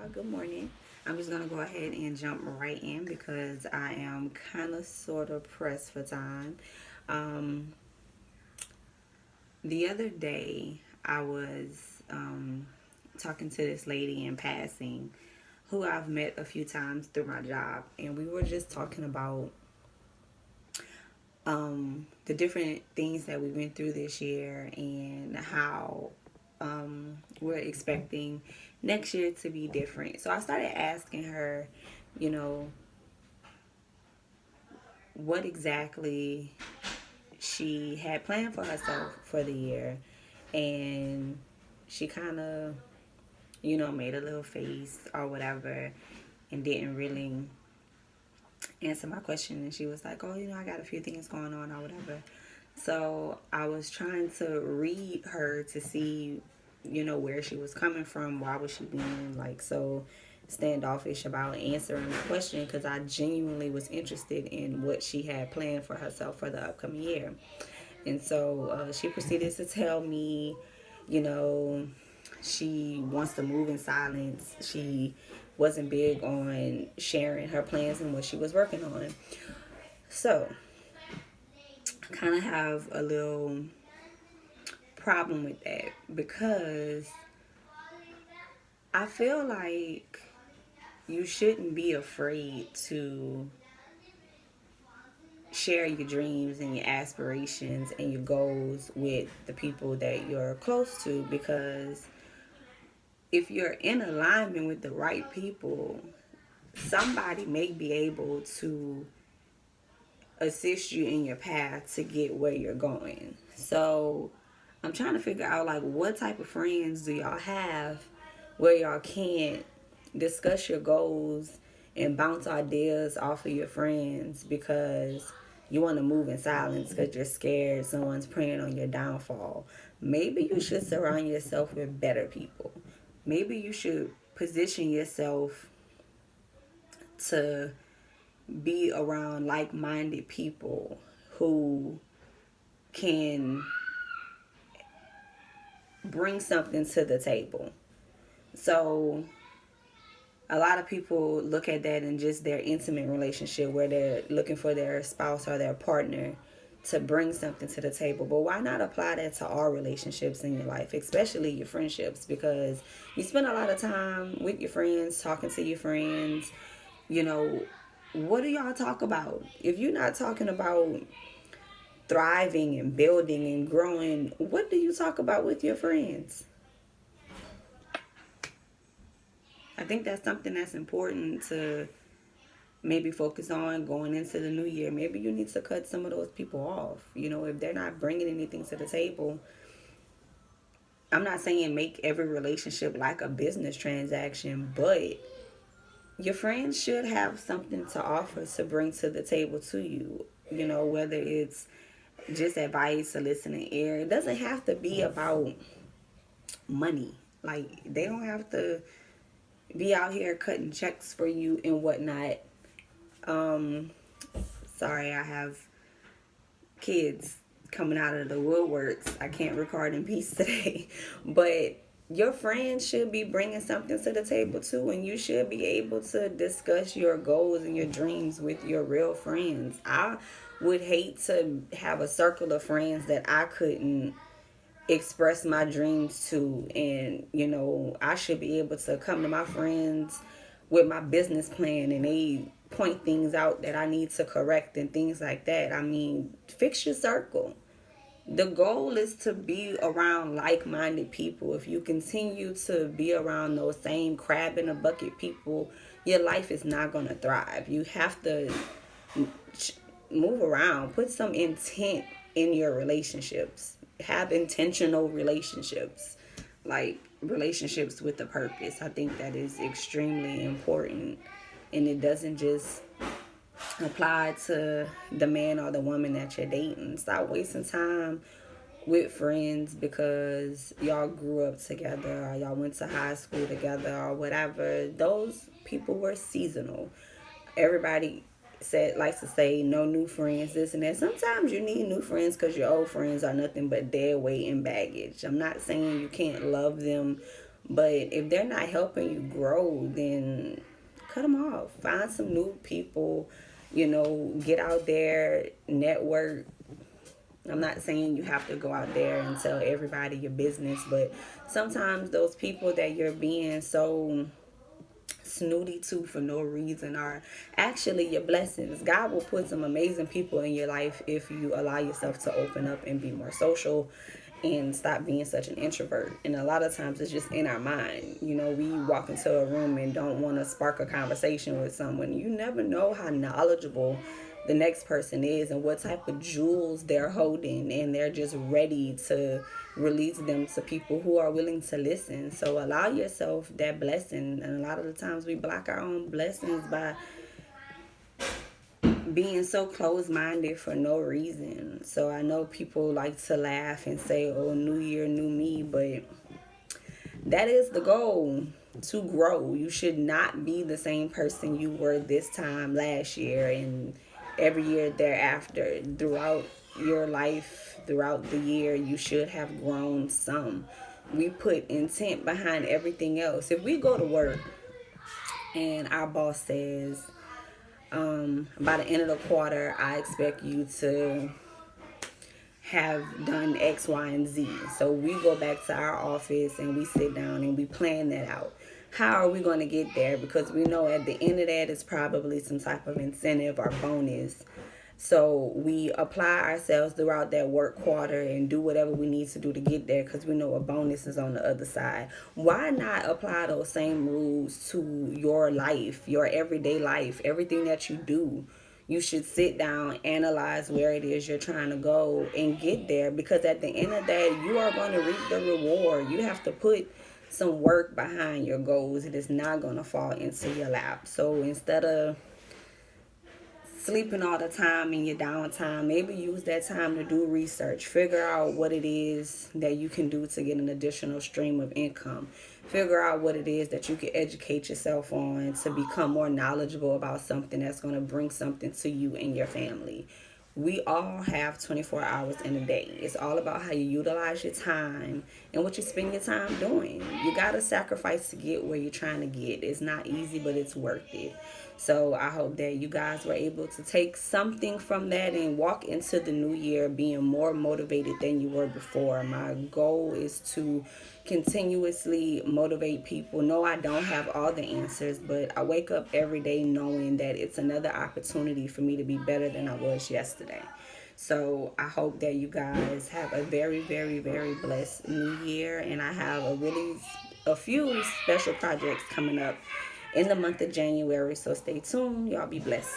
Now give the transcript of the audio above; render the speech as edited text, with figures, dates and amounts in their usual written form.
y'all. Good morning. I'm just gonna go ahead and jump right in because I am kind of sort of pressed for time. Um, the other day, I was talking to this lady in passing who I've met a few times through my job, and we were just talking about the different things that we went through this year and how we're expecting next year to be different. So I started asking her, you know, what exactly she had planned for herself for the year. And she kind of, made a little face or whatever and didn't really answer my question. And she was like, oh, I got a few things going on or whatever. So I was trying to read her to see, where she was coming from. Why was she being like so standoffish about answering the question? Because I genuinely was interested in what she had planned for herself for the upcoming year. And so she proceeded to tell me, you know, she wants to move in silence. She wasn't big on sharing her plans and what she was working on. So I kind of have a little problem with that because I feel like you shouldn't be afraid to share your dreams and your aspirations and your goals with the people that you're close to, because if you're in alignment with the right people, somebody may be able to assist you in your path to get where you're going. So I'm trying to figure out, like, what type of friends do y'all have where y'all can't discuss your goals and bounce ideas off of your friends because you want to move in silence because you're scared someone's preying on your downfall. Maybe you should surround yourself with better people. Maybe you should position yourself to be around like-minded people who can bring something to the table. So a lot of people look at that in just their intimate relationship where they're looking for their spouse or their partner to bring something to the table. But why not apply that to all relationships in your life, especially your friendships? Because you spend a lot of time with your friends, talking to your friends. You know, what do y'all talk about? If you're not talking about thriving and building and growing, what do you talk about with your friends? I think that's something that's important to maybe focus on going into the new year. Maybe you need to cut some of those people off. If they're not bringing anything to the table, I'm not saying make every relationship like a business transaction, but your friends should have something to offer to bring to the table to you. Whether it's just advice, a listening ear. It doesn't have to be about money. Like, they don't have to be out here cutting checks for you and whatnot. Um, Sorry, I have kids coming out of the woodworks. I can't record in peace today. But your friends should be bringing something to the table too, and you should be able to discuss your goals and your dreams with your real friends. I would hate to have a circle of friends that I couldn't express my dreams to. And I should be able to come to my friends with my business plan and they point things out that I need to correct and things like that. I mean, fix your circle. The goal is to be around like-minded people. If you continue to be around those same crab in a bucket people, your life is not going to thrive. You have to move around, put some intent in your relationships, have intentional relationships, like relationships with a purpose. I think that is extremely important, and it doesn't just apply to the man or the woman that you're dating. Stop wasting time with friends because y'all grew up together or y'all went to high school together or whatever. Those people were seasonal. Everybody likes to say no new friends, this and that. Sometimes you need new friends because your old friends are nothing but dead weight and baggage. I'm not saying you can't love them But if they're not helping you grow, then cut them off. Find some new people, get out there, network. I'm not saying you have to go out there and tell everybody your business, but sometimes those people that you're being so snooty to for no reason are actually your blessings. God will put some amazing people in your life if you allow yourself to open up and be more social and stop being such an introvert. And a lot of times it's just in our mind. We walk into a room and don't want to spark a conversation with someone. You never know how knowledgeable the next person is and what type of jewels they're holding, and they're just ready to release them to people who are willing to listen. So allow yourself that blessing. And a lot of the times we block our own blessings by being so closed-minded for no reason. So I know people like to laugh and say, oh, new year, new me, but that is the goal, to grow. You should not be the same person you were this time last year and every year thereafter. Throughout your life, throughout the year, you should have grown some. We put intent behind everything else. If we go to work and our boss says, by the end of the quarter, I expect you to have done X, Y, and Z. So we go back to our office and we sit down and we plan that out. How are we going to get there? Because we know at the end of that is probably some type of incentive or bonus. So we apply ourselves throughout that work quarter and do whatever we need to do to get there, because we know a bonus is on the other side. Why not apply those same rules to your life, your everyday life, everything that you do? You should sit down, analyze where it is you're trying to go and get there, because at the end of that, you are going to reap the reward. You have to put some work behind your goals. It is not going to fall into your lap. So instead of sleeping all the time in your downtime, maybe use that time to do research. Figure out what it is that you can do to get an additional stream of income. Figure out what it is that you can educate yourself on to become more knowledgeable about something that's going to bring something to you and your family. We all have 24 hours in a day. It's all about how you utilize your time and what you spend your time doing. You got to sacrifice to get where you're trying to get. It's not easy, but it's worth it. So I hope that you guys were able to take something from that and walk into the new year being more motivated than you were before. My goal is to continuously motivate people. No, I don't have all the answers, but I wake up every day knowing that it's another opportunity for me to be better than I was yesterday. So I hope that you guys have a very, very, very blessed new year. And I have a few special projects coming up in the month of January. So stay tuned. Y'all be blessed.